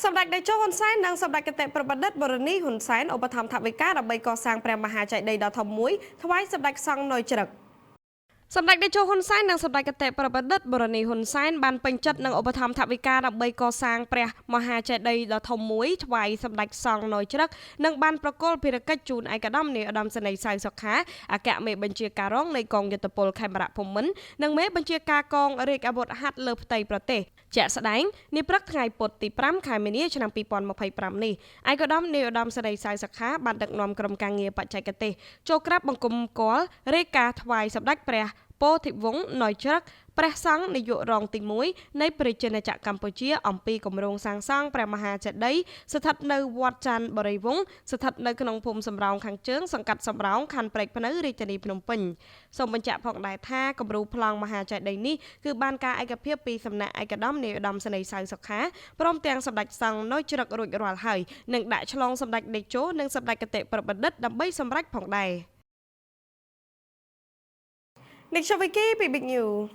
សម្ដេចតេជោហ៊ុនសែននិងសម្ដេចគតិប្របដិតបរនីហ៊ុនសែនឧបត្ថម្ភថវិកាដើម្បីកសាងព្រះមហាចេតិយដ៏ធំមួយថ្វាយសម្ដេចសង្ឃនុយជ្រឹកសម្ដេចតេជោហ៊ុនសែននិងសម្ដេចគតិប្របដិតបរនីហ៊ុនសែនបានពេញចិត្តនឹងឧបត្ថម្ភថវិកាដើម្បីកសាងព្រះមហាចេតិយដ៏ធំមួយថ្វាយសម្ដេចសង្ឃនុយជ្រឹកនិងបានប្រគល់ភារកិច្ចជូនឯកឧត្តមនាយឧត្តមសេនីយ៍សៅសុខាអគ្គមេបញ្ជាការរងនៃកងយុទ្ធពលខេមរៈភូមិន្ទនិងមេបញ្ជាការកងរាជអាវុធហត្ថលើផ្ទៃប្រទេសជាក់ស្ដែងនាព្រឹកថ្ងៃពុធទី5ខែមីនាឆ្នាំ2025នេះឯកឧត្តមនាយឧត្តមសេនីយ៍សៅសុខាបានដឹកនាំក្រុមការងារបច្ចេកទេសចូលក្រាបបង្គំគាល់រាយការណ៍ថ្វាយសម្ដេចព្រះពោធិវង្សនុយជ្រឹកព្រះសង្ឃនាយករងទី1នៃព្រះជាណាចក្រកម្ពុជាអំពីគម្រោងសាងសង់ព្រះមហាចេតិយស្ថិតនៅវត្តច័ន្ទបរិវង្សស្ថិតនៅក្នុងភូមិសំរោងខាងជើងសង្កាត់សំរោងខណ្ឌព្រែកភ្នៅរាជធានីភ្នំពេញសូមបញ្ជាក់ផងដែរថាគម្រោងប្លង់មហាចេតិយនេះគឺបានការឯកភាពពីសំណាក់ឯកឧត្តមនាយឧត្តមសេនីយ៍សៅសុខាព្រមទាំងសម្ដេចសង្ឃនុយជ្រឹករួចរាល់ហើយនិងដាក់ឆ្លងសម្ដេចតេជោនិងសម្ដេចគតិប្របដិតដើម្បីសម្រេចផងដែរNick Shaviki, Big New.